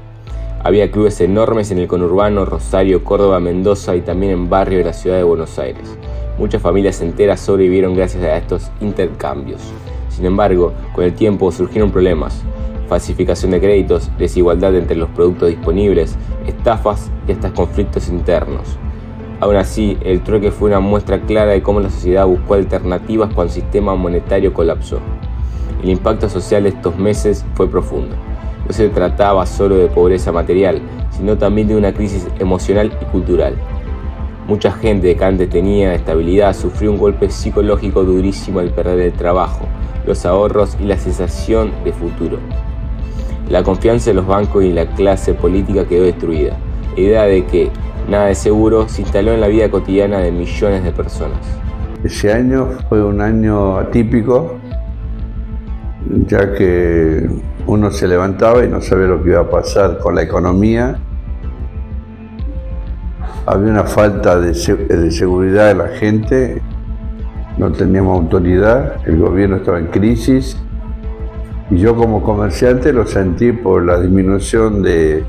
Había clubes enormes en el conurbano, Rosario, Córdoba, Mendoza y también en barrios de la ciudad de Buenos Aires. Muchas familias enteras sobrevivieron gracias a estos intercambios. Sin embargo, con el tiempo surgieron problemas: falsificación de créditos, desigualdad entre los productos disponibles, estafas y hasta conflictos internos. Aún así, el trueque fue una muestra clara de cómo la sociedad buscó alternativas cuando el sistema monetario colapsó. El impacto social de estos meses fue profundo. No se trataba solo de pobreza material, sino también de una crisis emocional y cultural. Mucha gente que antes tenía estabilidad sufrió un golpe psicológico durísimo al perder el trabajo, los ahorros y la sensación de futuro. La confianza en los bancos y la clase política quedó destruida. La idea de que nada es seguro se instaló en la vida cotidiana de millones de personas. Ese año fue un año atípico, ya que uno se levantaba y no sabía lo que iba a pasar con la economía. Había una falta de seguridad de la gente, no teníamos autoridad, el gobierno estaba en crisis y yo como comerciante lo sentí por la disminución de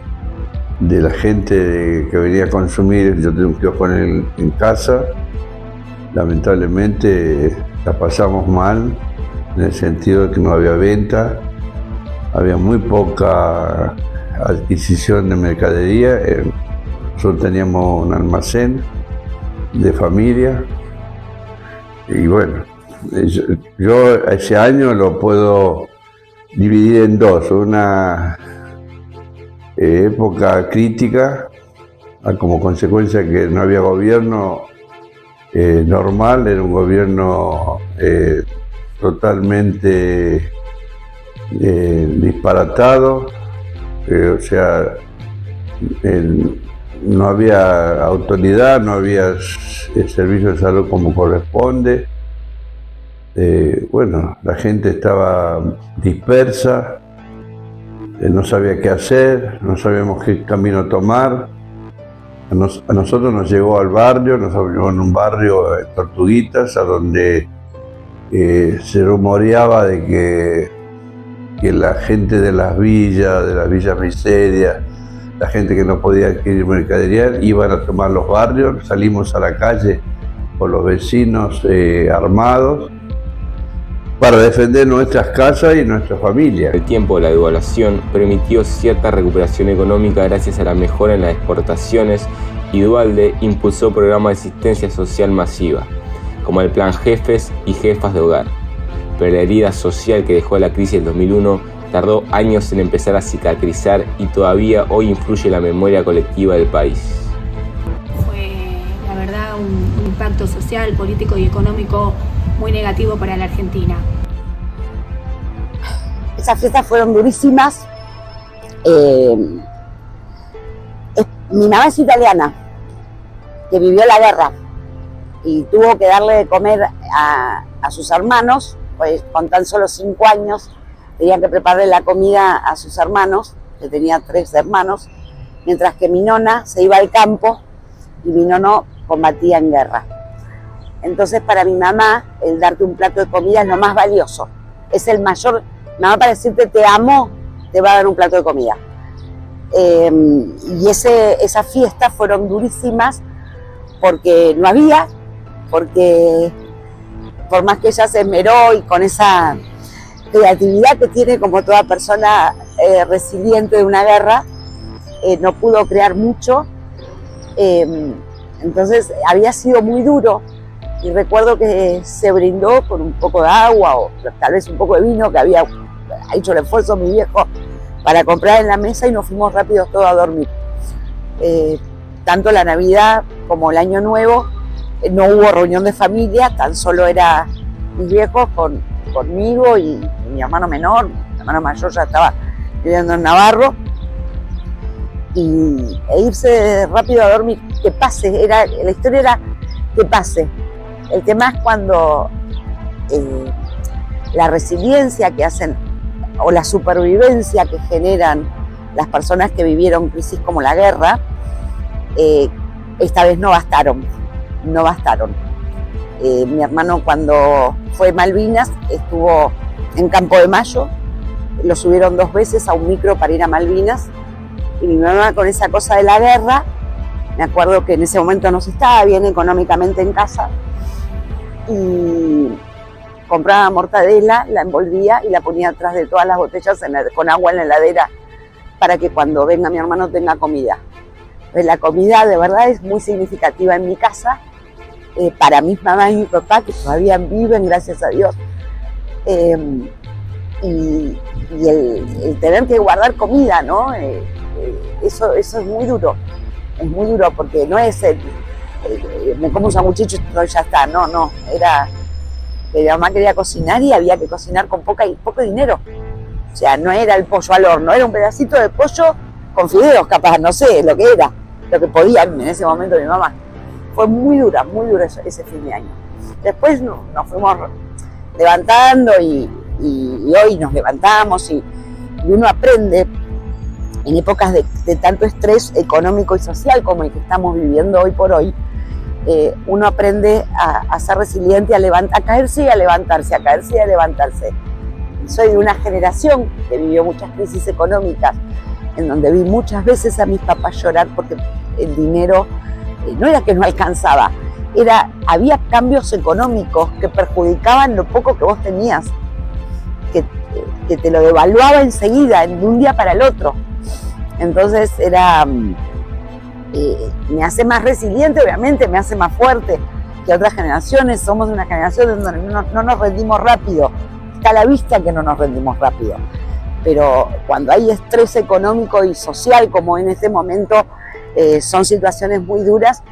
la gente que venía a consumir. Yo tengo un kiosco en casa, lamentablemente la pasamos mal en el sentido de que no había venta, había muy poca adquisición de mercadería. Nosotros teníamos un almacén de familia y bueno, yo ese año lo puedo dividir en dos: una época crítica como consecuencia que no había gobierno normal, era un gobierno totalmente disparatado, o sea, no había autoridad, no había servicio de salud como corresponde. Bueno, la gente estaba dispersa, no sabía qué hacer, no sabíamos qué camino tomar. A nosotros nos llegó al barrio, nos abrió en un barrio, Tortuguitas, a donde se rumoreaba de que la gente de las villas miserias, la gente que no podía adquirir mercadería, iban a tomar los barrios. Salimos a la calle por los vecinos armados para defender nuestras casas y nuestra familia. El tiempo de la devaluación permitió cierta recuperación económica gracias a la mejora en las exportaciones y Duhalde impulsó programas de asistencia social masiva, como el Plan Jefes y Jefas de Hogar. Pero la herida social que dejó la crisis del 2001 tardó años en empezar a cicatrizar y todavía hoy influye en la memoria colectiva del país. Fue, la verdad, un impacto social, político y económico muy negativo para la Argentina. Esas fiestas fueron durísimas. Mi mamá es italiana, que vivió la guerra y tuvo que darle de comer a sus hermanos, pues con tan solo 5 años tenían que prepararle la comida a sus hermanos, que tenía 3 hermanos, mientras que mi nona se iba al campo y mi nono combatía en guerra. Entonces para mi mamá el darte un plato de comida es lo más valioso, es el mayor. Mamá, para decirte te amo, te va a dar un plato de comida. Y esas fiestas fueron durísimas porque no había, porque por más que ella se esmeró y con esa creatividad que tiene como toda persona resiliente de una guerra, no pudo crear mucho. Entonces había sido muy duro y recuerdo que se brindó con un poco de agua o tal vez un poco de vino que había hecho el esfuerzo mi viejo para comprar en la mesa y nos fuimos rápidos todos a dormir. Tanto la Navidad como el Año Nuevo no hubo reunión de familia, tan solo era mis viejos conmigo y mi hermano menor. Mi hermano mayor ya estaba viviendo en Navarro, e irse rápido a dormir, que pase, la historia era que pase. El tema es cuando la resiliencia que hacen o la supervivencia que generan las personas que vivieron crisis como la guerra, esta vez no bastaron. Mi hermano cuando fue Malvinas estuvo en Campo de Mayo, lo subieron 2 veces a un micro para ir a Malvinas y mi mamá con esa cosa de la guerra, me acuerdo que en ese momento no se estaba bien económicamente en casa y compraba mortadela, la envolvía y la ponía atrás de todas las botellas con agua en la heladera para que cuando venga mi hermano tenga comida. Pues la comida de verdad es muy significativa en mi casa, para mis mamá y mi papá que todavía viven, gracias a Dios. Y el tener que guardar comida, ¿no? Eso es muy duro porque no es me como un sanguchito y ya está, no, era que mi mamá quería cocinar y había que cocinar con poco dinero. O sea, no era el pollo al horno, era un pedacito de pollo con fideos capaz, no sé lo que era, lo que podían en ese momento mi mamá. Fue muy dura ese fin de año. Después nos fuimos levantando y hoy nos levantamos y uno aprende en épocas de tanto estrés económico y social como el que estamos viviendo hoy por hoy. Uno aprende a ser resiliente, a caerse y a levantarse, a caerse y a levantarse. Soy de una generación que vivió muchas crisis económicas, en donde vi muchas veces a mis papás llorar porque el dinero no era que no alcanzaba, había cambios económicos que perjudicaban lo poco que vos tenías, que te lo devaluaba enseguida, de un día para el otro. Entonces me hace más resiliente, obviamente, me hace más fuerte que otras generaciones. Somos una generación donde no nos rendimos rápido. Está a la vista que no nos rendimos rápido. Pero cuando hay estrés económico y social, como en este momento, son situaciones muy duras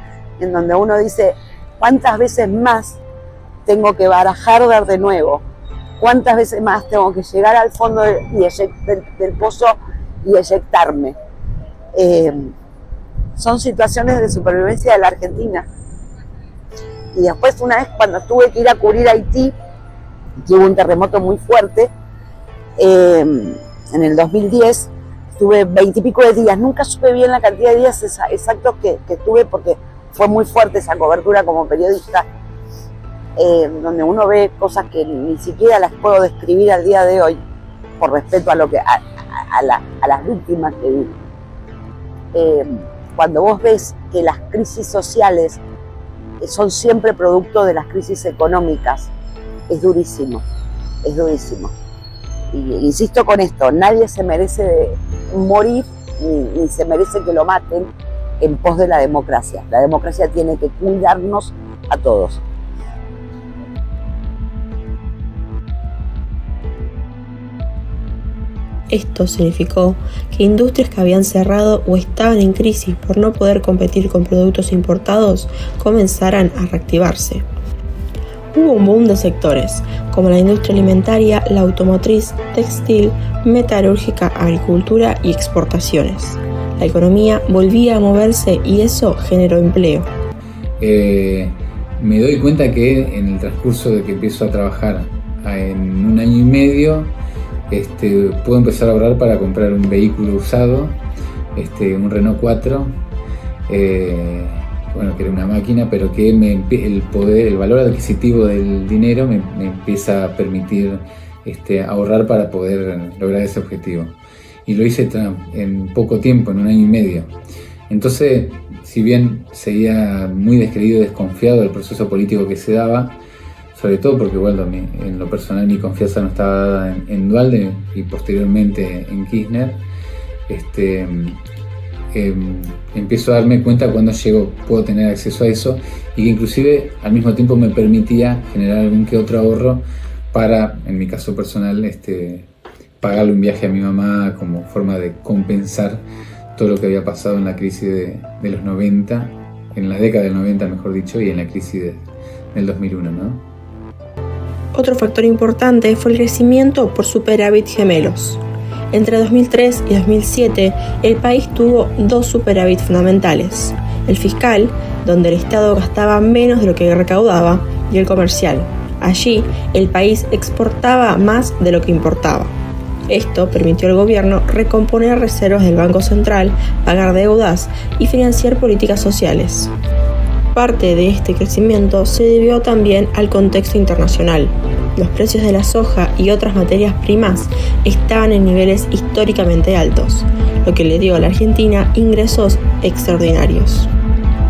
en donde uno dice, ¿cuántas veces más tengo que barajar de nuevo? ¿Cuántas veces más tengo que llegar al fondo del pozo y eyectarme? Son situaciones de supervivencia de la Argentina. Y después, una vez cuando tuve que ir a cubrir Haití, que hubo un terremoto muy fuerte, en el 2010, estuve 20 y pico de días, nunca supe bien la cantidad de días exactos que estuve porque fue muy fuerte esa cobertura como periodista, donde uno ve cosas que ni siquiera las puedo describir al día de hoy, por respeto a las víctimas que vi. Cuando vos ves que las crisis sociales son siempre producto de las crisis económicas. Es durísimo, es durísimo. Y insisto con esto, nadie se merece morir ni se merece que lo maten en pos de la democracia. La democracia tiene que cuidarnos a todos. Esto significó que industrias que habían cerrado o estaban en crisis por no poder competir con productos importados comenzaran a reactivarse. Hubo un boom de sectores, como la industria alimentaria, la automotriz, textil, metalúrgica, agricultura y exportaciones. La economía volvía a moverse y eso generó empleo. Me doy cuenta que en el transcurso de que empiezo a trabajar en 1 año y medio, puedo empezar a ahorrar para comprar un vehículo usado, un Renault 4, que era una máquina, pero que el valor adquisitivo del dinero me empieza a permitir ahorrar para poder lograr ese objetivo. Y lo hice en poco tiempo, en 1 año y medio. Entonces, si bien seguía muy descreído y desconfiado del proceso político que se daba, sobre todo porque, bueno, en lo personal mi confianza no estaba dada en Duhalde y posteriormente en Kirchner, empiezo a darme cuenta cuando puedo tener acceso a eso, y que inclusive al mismo tiempo me permitía generar algún que otro ahorro para, en mi caso personal, pagarle un viaje a mi mamá como forma de compensar todo lo que había pasado en la crisis de los 90, en la década del 90 mejor dicho, y en la crisis del 2001, ¿no? Otro factor importante fue el crecimiento por superávit gemelos. Entre 2003 y 2007, el país tuvo 2 superávit fundamentales: el fiscal, donde el Estado gastaba menos de lo que recaudaba, y el comercial. Allí, el país exportaba más de lo que importaba. Esto permitió al gobierno recomponer reservas del Banco Central, pagar deudas y financiar políticas sociales. Parte de este crecimiento se debió también al contexto internacional. Los precios de la soja y otras materias primas estaban en niveles históricamente altos, lo que le dio a la Argentina ingresos extraordinarios.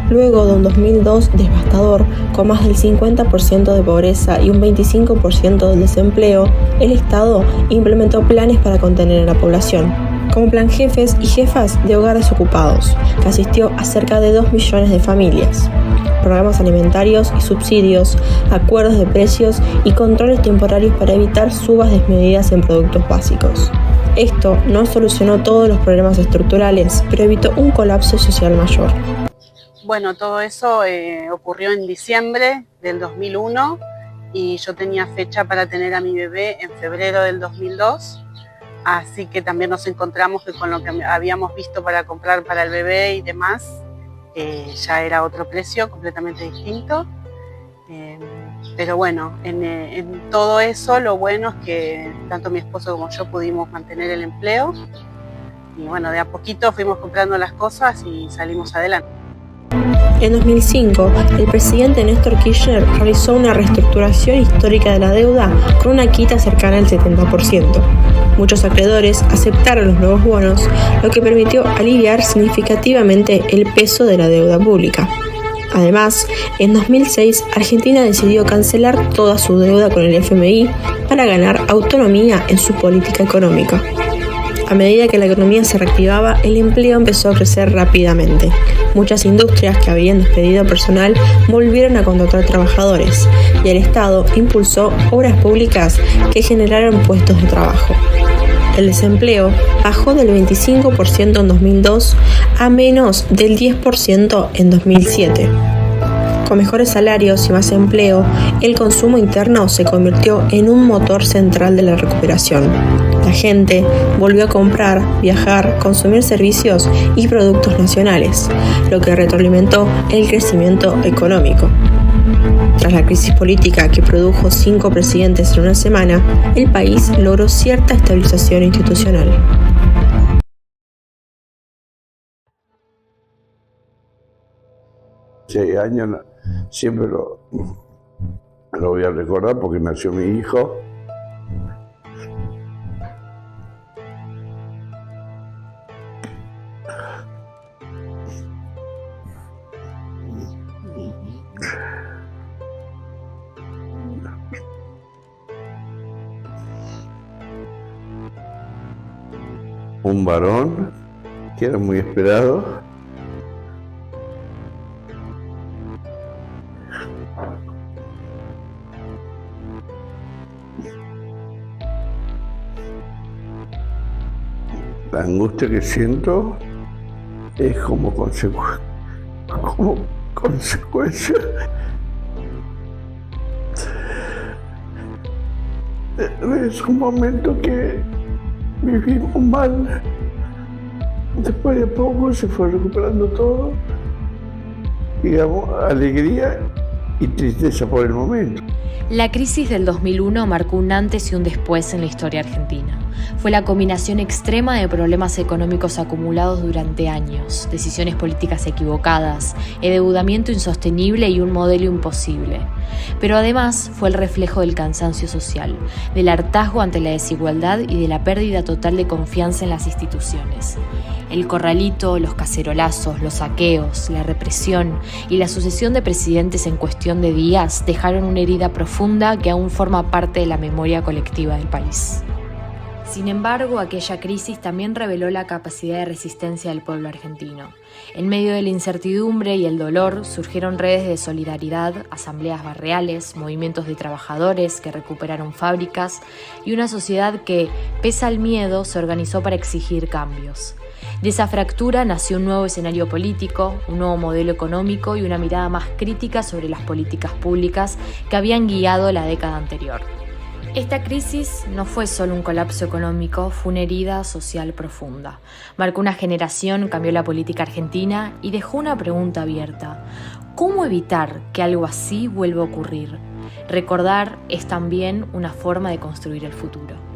Luego de un 2002 devastador, con más del 50% de pobreza y un 25% del desempleo, el Estado implementó planes para contener a la población, como Plan Jefes y Jefas de Hogar Desocupados, que asistió a cerca de 2 millones de familias. Programas alimentarios y subsidios, acuerdos de precios y controles temporarios para evitar subas desmedidas en productos básicos. Esto no solucionó todos los problemas estructurales, pero evitó un colapso social mayor. Bueno, todo eso ocurrió en diciembre del 2001 y yo tenía fecha para tener a mi bebé en febrero del 2002. Así que también nos encontramos que con lo que habíamos visto para comprar para el bebé y demás, ya era otro precio completamente distinto. Pero bueno, en todo eso lo bueno es que tanto mi esposo como yo pudimos mantener el empleo. Y bueno, de a poquito fuimos comprando las cosas y salimos adelante. En 2005, el presidente Néstor Kirchner realizó una reestructuración histórica de la deuda con una quita cercana al 70%. Muchos acreedores aceptaron los nuevos bonos, lo que permitió aliviar significativamente el peso de la deuda pública. Además, en 2006, Argentina decidió cancelar toda su deuda con el FMI para ganar autonomía en su política económica. A medida que la economía se reactivaba, el empleo empezó a crecer rápidamente. Muchas industrias que habían despedido personal volvieron a contratar trabajadores y el Estado impulsó obras públicas que generaron puestos de trabajo. El desempleo bajó del 25% en 2002 a menos del 10% en 2007. Con mejores salarios y más empleo, el consumo interno se convirtió en un motor central de la recuperación. La gente volvió a comprar, viajar, consumir servicios y productos nacionales, lo que retroalimentó el crecimiento económico. Tras la crisis política que produjo 5 presidentes en una semana, el país logró cierta estabilización institucional. Ese año siempre lo voy a recordar porque nació mi hijo. un varón que era muy esperado. La angustia que siento es como consecuencia es un momento que vivimos mal. Después de poco se fue recuperando todo, digamos, alegría y tristeza por el momento. La crisis del 2001 marcó un antes y un después en la historia argentina. Fue la combinación extrema de problemas económicos acumulados durante años, decisiones políticas equivocadas, endeudamiento insostenible y un modelo imposible. Pero además fue el reflejo del cansancio social, del hartazgo ante la desigualdad y de la pérdida total de confianza en las instituciones. El corralito, los cacerolazos, los saqueos, la represión y la sucesión de presidentes en cuestión de días dejaron una herida profunda que aún forma parte de la memoria colectiva del país. Sin embargo, aquella crisis también reveló la capacidad de resistencia del pueblo argentino. En medio de la incertidumbre y el dolor surgieron redes de solidaridad, asambleas barriales, movimientos de trabajadores que recuperaron fábricas y una sociedad que, pese al miedo, se organizó para exigir cambios. De esa fractura nació un nuevo escenario político, un nuevo modelo económico y una mirada más crítica sobre las políticas públicas que habían guiado la década anterior. Esta crisis no fue solo un colapso económico, fue una herida social profunda. Marcó una generación, cambió la política argentina y dejó una pregunta abierta. ¿Cómo evitar que algo así vuelva a ocurrir? Recordar es también una forma de construir el futuro.